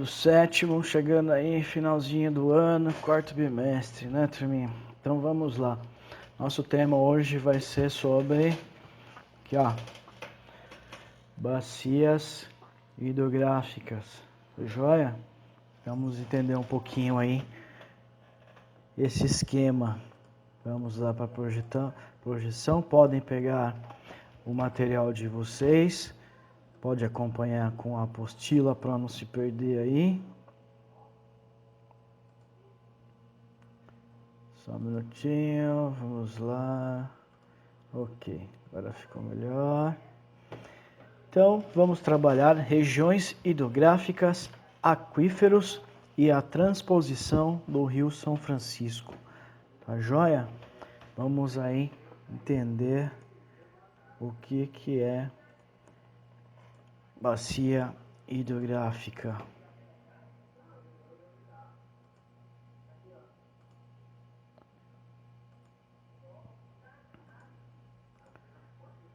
do sétimo, chegando aí, finalzinho do ano, quarto bimestre, né, turminha? Então vamos lá. Nosso tema hoje vai ser sobre, aqui ó, bacias hidrográficas. Joia? Vamos entender um pouquinho aí esse esquema. Vamos lá para projeção. Podem pegar o material de vocês. Pode acompanhar com a apostila para não se perder aí. Só um minutinho, vamos lá. Ok, agora ficou melhor. Então, vamos trabalhar regiões hidrográficas, aquíferos e a transposição do Rio São Francisco. Tá joia? Vamos aí entender o que é bacia hidrográfica.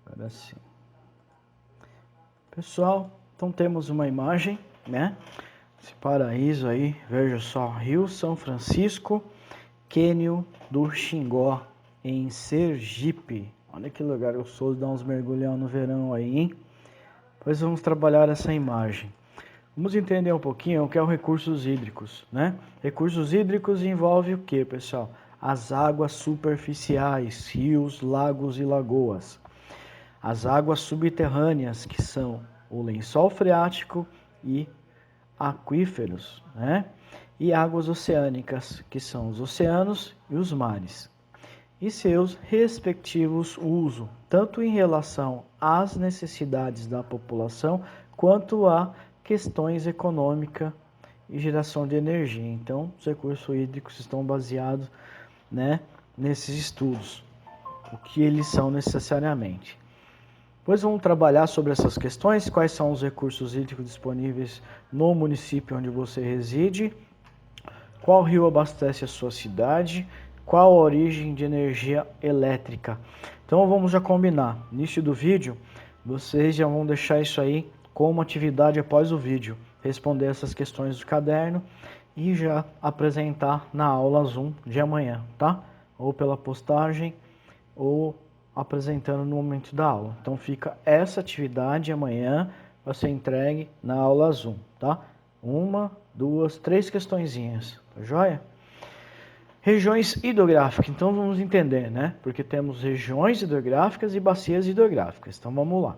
Agora sim. Pessoal, então temos uma imagem, né? Esse paraíso aí, veja só, Rio São Francisco, Cânion do Xingó, em Sergipe. Olha que lugar gostoso, dar uns mergulhão no verão aí, hein? Pois vamos trabalhar essa imagem. Vamos entender um pouquinho o que é os recursos hídricos, né? Recursos hídricos envolve o que, pessoal? As águas superficiais, rios, lagos e lagoas. As águas subterrâneas, que são o lençol freático e aquíferos, né? E águas oceânicas, que são os oceanos e os mares. E seus respectivos usos, tanto em relação às necessidades da população, quanto a questões econômicas e geração de energia. Então, os recursos hídricos estão baseados, né, nesses estudos, o que eles são necessariamente. Depois vamos trabalhar sobre essas questões, quais são os recursos hídricos disponíveis no município onde você reside, qual rio abastece a sua cidade, qual a origem de energia elétrica. Então vamos já combinar, no início do vídeo, vocês já vão deixar isso aí como atividade após o vídeo, responder essas questões do caderno e já apresentar na aula Zoom de amanhã, tá? Ou pela postagem, ou apresentando no momento da aula. Então fica essa atividade amanhã vai ser entregue na aula Zoom, tá? 1, 2, 3 questõezinhas, tá joia? Regiões hidrográficas, então vamos entender, né? Porque temos regiões hidrográficas e bacias hidrográficas. Então vamos lá.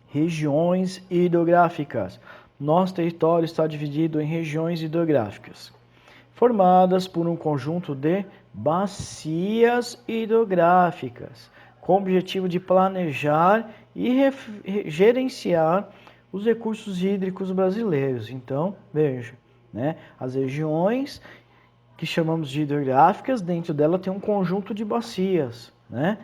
Regiões hidrográficas. Nosso território está dividido em regiões hidrográficas, formadas por um conjunto de bacias hidrográficas, com o objetivo de planejar e gerenciar os recursos hídricos brasileiros. Então, veja, né, as regiões que chamamos de hidrográficas, dentro dela tem um conjunto de bacias, né?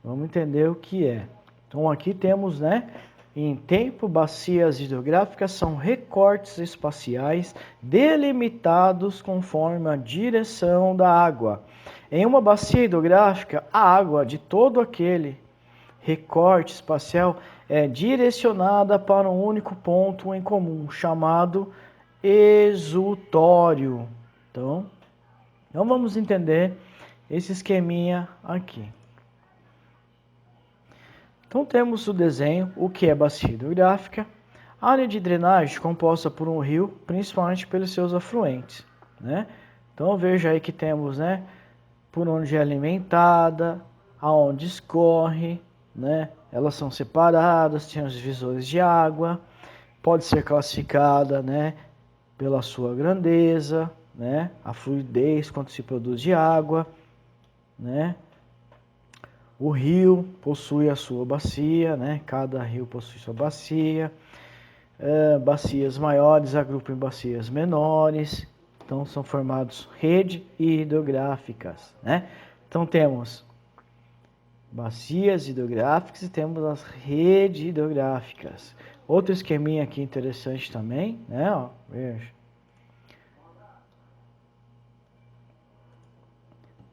Vamos entender o que é. Então, aqui temos, né, em tempo, bacias hidrográficas são recortes espaciais delimitados conforme a direção da água. Em uma bacia hidrográfica, a água de todo aquele recorte espacial é direcionada para um único ponto em comum, chamado exutório. Então vamos entender esse esqueminha aqui. Então temos o desenho, o que é bacia hidrográfica, área de drenagem composta por um rio, principalmente pelos seus afluentes, né? Então veja aí que temos, né, por onde é alimentada, aonde escorre, né? Elas são separadas, tem os divisores de água, pode ser classificada, né, pela sua grandeza, né, a fluidez quanto se produz de água, né? O rio possui a sua bacia, né? Cada rio possui sua bacia. Bacias maiores agrupam em bacias menores. Então são formados redes hidrográficas, né? Então temos bacias hidrográficas e temos as redes hidrográficas. Outro esqueminha aqui interessante também, né? Ó, veja.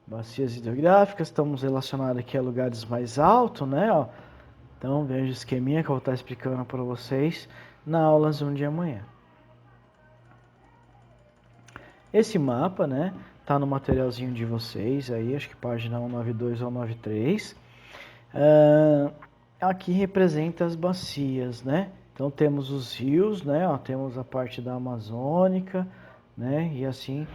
Bacias hidrográficas, estamos relacionados aqui a lugares mais altos, né? Ó. Então veja o esqueminha que eu vou estar explicando para vocês na aula Zoom de amanhã. Esse mapa, né, tá no materialzinho de vocês aí, acho que página 192 ou 193. Aqui representa as bacias, né? Então temos os rios, né? Ó, temos a parte da Amazônica, né? E assim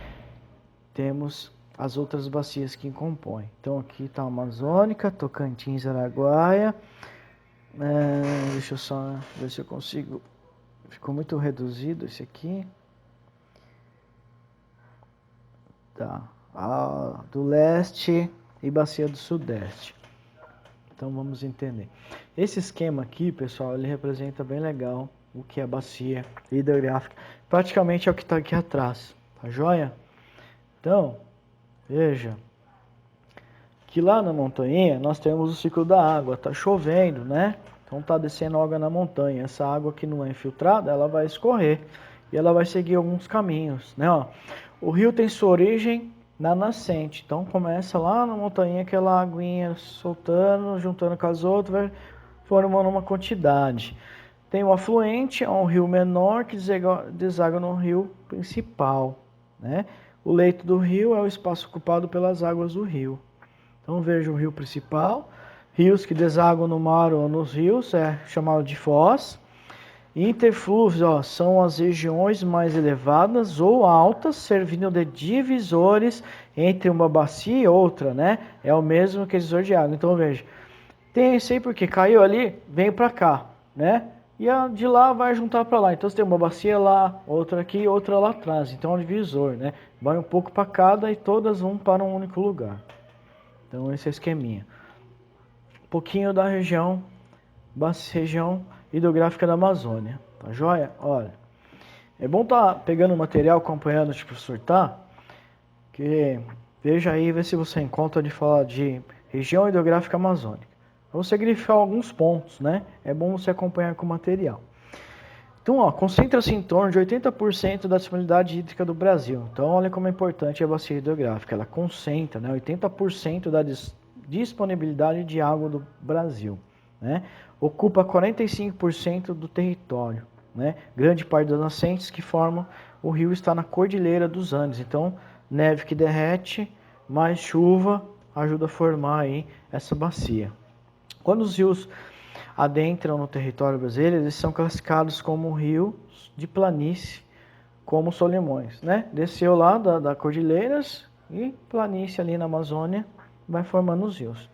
temos as outras bacias que compõem. Então aqui está a Amazônica, Tocantins, Araguaia. Deixa eu só ver se eu consigo. Ficou muito reduzido esse aqui. Tá. Do leste e bacia do sudeste. Então vamos entender. Esse esquema aqui, pessoal, ele representa bem legal o que é a bacia hidrográfica. Praticamente é o que está aqui atrás. Tá joia? Então, veja que lá na montanha nós temos o ciclo da água. Tá chovendo, né? Então tá descendo água na montanha. Essa água que não é infiltrada, ela vai escorrer e ela vai seguir alguns caminhos, né? Ó, o rio tem sua origem na nascente. Então começa lá na montanha aquela aguinha soltando, juntando com as outras, vai formando uma quantidade. Tem o afluente, é um rio menor que deságua no rio principal, né? O leito do rio é o espaço ocupado pelas águas do rio. Então veja o rio principal, rios que desaguam no mar ou nos rios, é chamado de foz. Interflúvios, ó, são as regiões mais elevadas ou altas, servindo de divisores entre uma bacia e outra, né? É o mesmo que divisor de água. Então veja, tem esse aí porque caiu ali, vem para cá, né? E a de lá vai juntar para lá. Então você tem uma bacia lá, outra aqui, outra lá atrás. Então é um divisor, né? Vai um pouco para cada e todas vão para um único lugar. Então esse é o esqueminha. Um pouquinho da região hidrográfica da Amazônia. Tá joia? Olha, é bom tá pegando o material, acompanhando o professor, tá? Que veja aí, vê se você encontra de falar de região hidrográfica amazônica. Pra você grifar alguns pontos, né? É bom você acompanhar com o material. Então, ó, concentra-se em torno de 80% da disponibilidade hídrica do Brasil. Então, olha como é importante a bacia hidrográfica. Ela concentra, né, 80% da disponibilidade de água do Brasil, né? Ocupa 45% do território, né? Grande parte das nascentes que formam o rio está na Cordilheira dos Andes. Então, neve que derrete, mais chuva ajuda a formar aí essa bacia. Quando os rios adentram no território brasileiro, eles são classificados como rios de planície, como os Solimões, né? Desceu lá da Cordilheiras e planície ali na Amazônia vai formando os rios.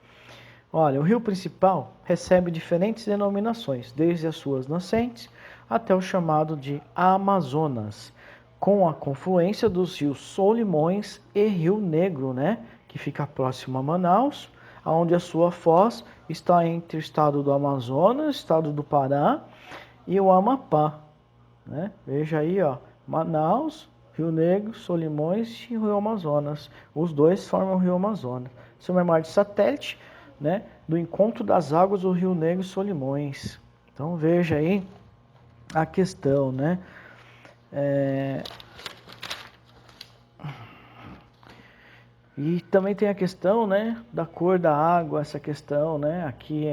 Olha, o rio principal recebe diferentes denominações, desde as suas nascentes até o chamado de Amazonas, com a confluência dos rios Solimões e Rio Negro, né? Que fica próximo a Manaus, onde a sua foz está entre o estado do Amazonas, estado do Pará e o Amapá, né? Veja aí, ó, Manaus, Rio Negro, Solimões e Rio Amazonas. Os dois formam o Rio Amazonas. Isso é uma imagem de satélite, né, do encontro das águas do Rio Negro e Solimões. Então veja aí a questão, né? E também tem a questão, né, da cor da água, essa questão, né? Aqui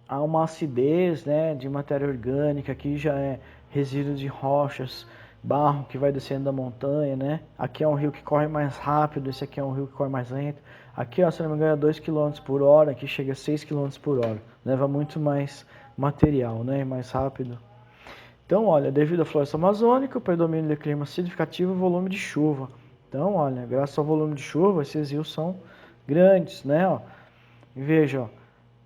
há uma acidez, né, de matéria orgânica, aqui já é resíduo de rochas, barro que vai descendo da montanha, né? Aqui é um rio que corre mais rápido, esse aqui é um rio que corre mais lento. Aqui, ó, se não me engano, é 2 km por hora, aqui chega a 6 km por hora. Leva muito mais material, né, mais rápido. Então, olha, devido à floresta amazônica, o predomínio de clima acidificativo e o volume de chuva. Então, olha, graças ao volume de chuva, esses rios são grandes, né? Ó. E veja, ó,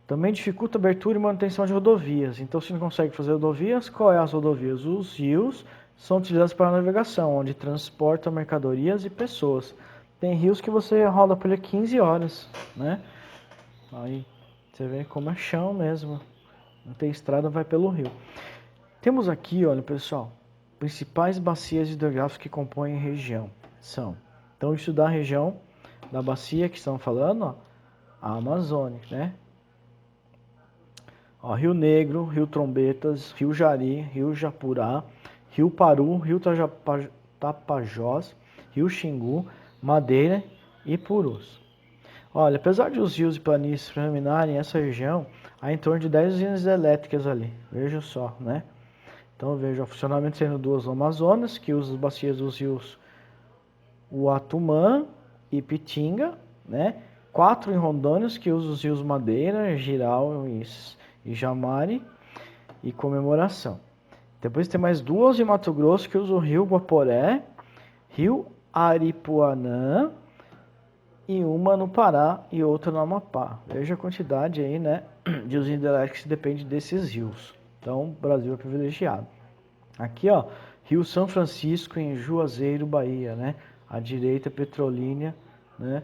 também dificulta a abertura e manutenção de rodovias. Então, se não consegue fazer rodovias, qual é as rodovias? Os rios são utilizados para navegação, onde transportam mercadorias e pessoas. Tem rios que você roda por ele 15 horas, né? Aí você vê como é chão mesmo. Não tem estrada, vai pelo rio. Temos aqui, olha pessoal, principais bacias hidrográficas que compõem a região. Então, estudar a região da bacia que estão falando, ó, a Amazônia, né? Ó, Rio Negro, Rio Trombetas, Rio Jari, Rio Japurá, Rio Paru, Rio Tapajós, Rio Xingu, Madeira e Purus. Olha, apesar de os rios e planícies predominarem essa região, há em torno de 10 usinas elétricas ali. Veja só, né? Então veja o funcionamento sendo duas no Amazonas, que usa as bacias dos rios o Atumã, Ipitinga, né? 4 em Rondônia, que usam os rios Madeira, Giral e Jamari, e Comemoração. Depois tem mais 2 em Mato Grosso, que usam o rio Guaporé, rio Aripuanã, e uma no Pará e outra no Amapá. Veja a quantidade aí, né, de usinas hidrelétricas que depende desses rios. Então, o Brasil é privilegiado. Aqui, ó, Rio São Francisco, em Juazeiro, Bahia, né? À direita, Petrolínia, né?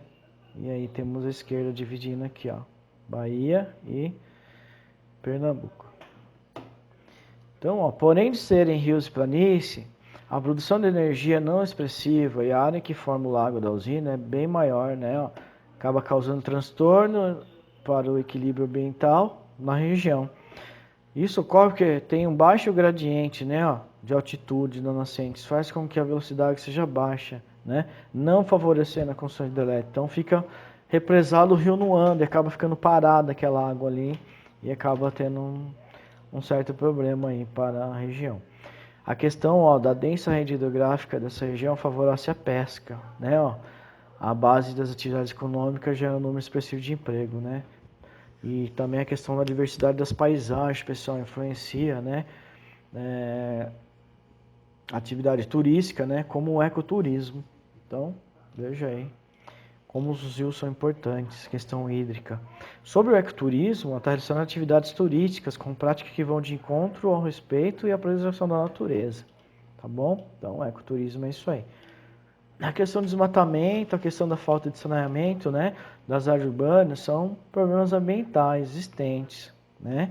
E aí temos a esquerda dividindo aqui, ó, Bahia e Pernambuco. Então, ó, porém de serem rios e planície, a produção de energia não expressiva e a área que forma o lago da usina é bem maior, né? Ó, acaba causando transtorno para o equilíbrio ambiental na região. Isso ocorre porque tem um baixo gradiente, né, ó, de altitude na nascente, isso faz com que a velocidade seja baixa, né, não favorecendo a construção hidrelétrica. Então fica represado, o rio não anda, acaba ficando parada aquela água ali e acaba tendo um certo problema aí para a região. A questão, ó, da densa rede hidrográfica dessa região favorece a pesca, né, ó, a base das atividades econômicas gera um número expressivo de emprego, né. E também a questão da diversidade das paisagens, pessoal, influencia, né? Atividade turística, né? Como o ecoturismo. Então, veja aí como os rios são importantes, questão hídrica. Sobre o ecoturismo, está relacionado a atividades turísticas com práticas que vão de encontro ao respeito e à preservação da natureza. Tá bom? Então, o ecoturismo é isso aí. A questão do desmatamento, a questão da falta de saneamento, né, das áreas urbanas, são problemas ambientais existentes, né,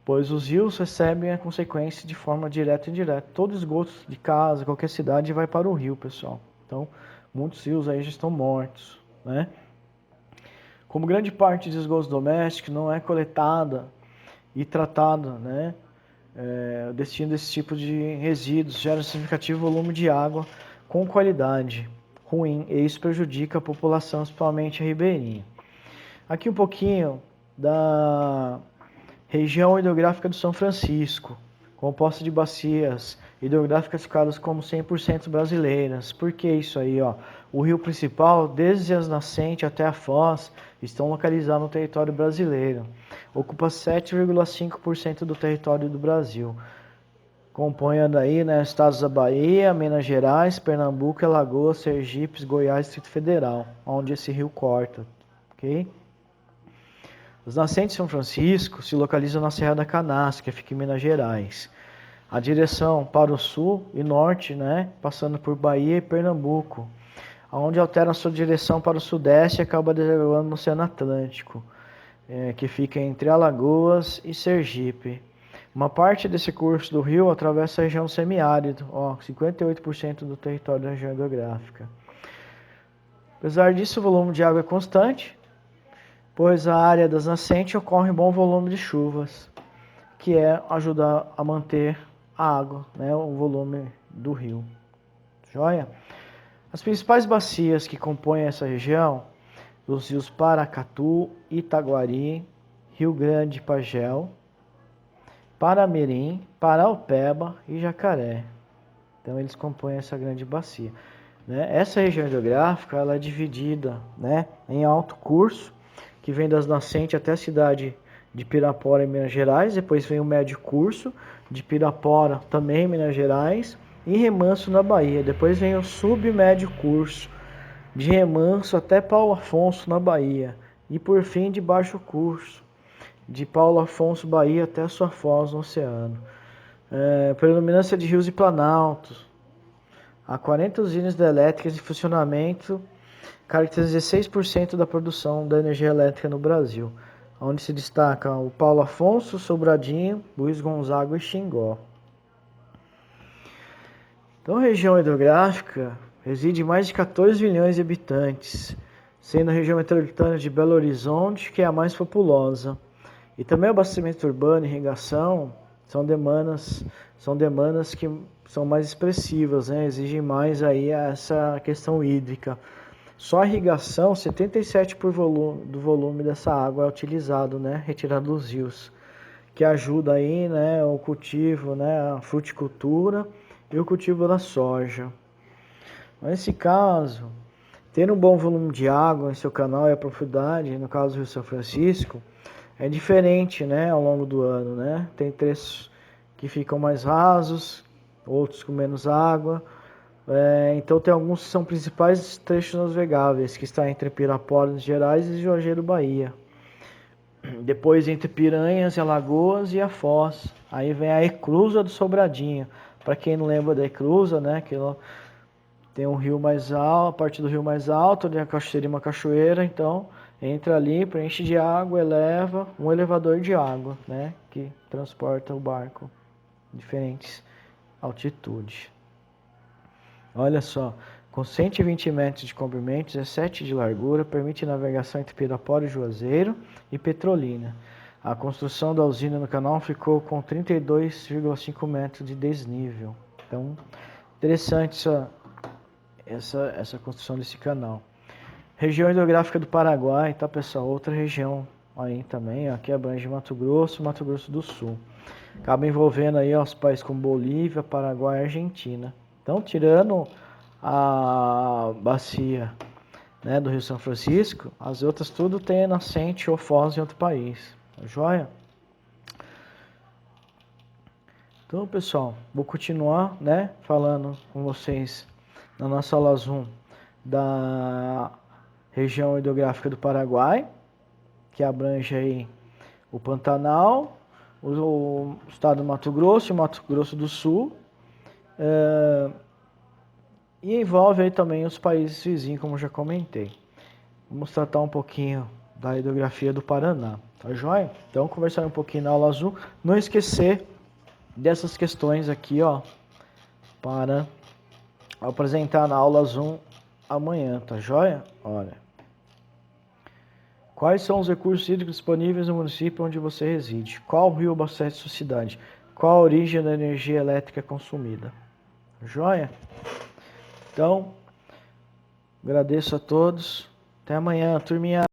pois os rios recebem a consequência de forma direta e indireta. Todo esgoto de casa, qualquer cidade, vai para o rio, pessoal. Então, muitos rios aí já estão mortos, né. Como grande parte de esgoto doméstico não é coletada e tratada, né, o destino desse tipo de resíduos gera um significativo volume de água com qualidade ruim, e isso prejudica a população, principalmente a ribeirinha. Aqui um pouquinho da região hidrográfica do São Francisco, composta de bacias hidrográficas classificadas como 100% brasileiras. Por que isso aí, ó? O rio principal, desde as nascentes até a foz, estão localizados no território brasileiro. Ocupa 7,5% do território do Brasil. Compõe daí, né, estados da Bahia, Minas Gerais, Pernambuco, Alagoas, Sergipe, Goiás e Distrito Federal, onde esse rio corta, ok? Os nascentes de São Francisco se localizam na Serra da Canastra, que fica em Minas Gerais. A direção para o sul e norte, né, passando por Bahia e Pernambuco, onde altera a sua direção para o sudeste e acaba derivando no Oceano Atlântico, que fica entre Alagoas e Sergipe. Uma parte desse curso do rio atravessa a região semiárido, 58% do território da região hidrográfica. Apesar disso, o volume de água é constante, pois a área das nascentes ocorre um bom volume de chuvas, que ajuda a manter a água, né, o volume do rio. Joia? As principais bacias que compõem essa região, os rios Paracatu, Itaguari, Rio Grande e Pagel, Paramirim, Paraupeba e Jacaré. Então eles compõem essa grande bacia, né? Essa região hidrográfica ela é dividida, né, em alto curso, que vem das nascentes até a cidade de Pirapora, em Minas Gerais. Depois vem o médio curso, de Pirapora, também em Minas Gerais, e Remanso, na Bahia. Depois vem o submédio curso, de Remanso até Paulo Afonso, na Bahia. E por fim, de baixo curso, de Paulo Afonso, Bahia, até a sua foz no oceano. Predominância de rios e planaltos. Há 40 usinas hidrelétricas em funcionamento, caracterizam 16% da produção da energia elétrica no Brasil, onde se destacam o Paulo Afonso, Sobradinho, Luiz Gonzaga e Xingó. Então, a região hidrográfica reside mais de 14 milhões de habitantes, sendo a região metropolitana de Belo Horizonte, que é a mais populosa. E também o abastecimento urbano e irrigação são demandas que são mais expressivas, né? Exigem mais aí essa questão hídrica. Só a irrigação, 77% do volume dessa água é utilizado, né? Retirado dos rios, que ajuda aí, né, o cultivo, né, a fruticultura e o cultivo da soja. Nesse caso, ter um bom volume de água em seu canal e a profundidade, no caso do Rio São Francisco, é diferente, né, ao longo do ano, né? Tem trechos que ficam mais rasos, outros com menos água. Então tem alguns que são principais trechos navegáveis, que está entre Pirapora, Minas Gerais e Juazeiro, Bahia. Depois entre Piranhas e Alagoas e a Foz. Aí vem a Eclusa do Sobradinho. Para quem não lembra da Eclusa, né, que tem um rio mais alto, a parte do rio mais alto, onde seria uma cachoeira, então entra ali, preenche de água, eleva um elevador de água, né, que transporta o barco em diferentes altitudes. Olha só, com 120 metros de comprimento, 17 de largura, permite navegação entre Pirapora e Juazeiro e Petrolina. A construção da usina no canal ficou com 32,5 metros de desnível. Então, interessante essa construção desse canal. Região hidrográfica do Paraguai, tá, pessoal? Outra região aí também, aqui abrange Mato Grosso do Sul. Acaba envolvendo aí os países como Bolívia, Paraguai e Argentina. Então, tirando a bacia, né, do Rio São Francisco, as outras tudo tem nascente ou foz em outro país. Tá joia? Então, pessoal, vou continuar, né, falando com vocês na nossa aula Zoom da região hidrográfica do Paraguai, que abrange aí o Pantanal, o estado do Mato Grosso e o Mato Grosso do Sul, e envolve aí também os países vizinhos, como já comentei. Vamos tratar um pouquinho da hidrografia do Paraná, tá joia? Então, conversar um pouquinho na aula azul. Não esquecer dessas questões aqui, ó, para apresentar na aula Zoom amanhã, tá joia? Olha. Quais são os recursos hídricos disponíveis no município onde você reside? Qual rio abastece sua cidade? Qual a origem da energia elétrica consumida? Joia? Então, agradeço a todos. Até amanhã, turminha.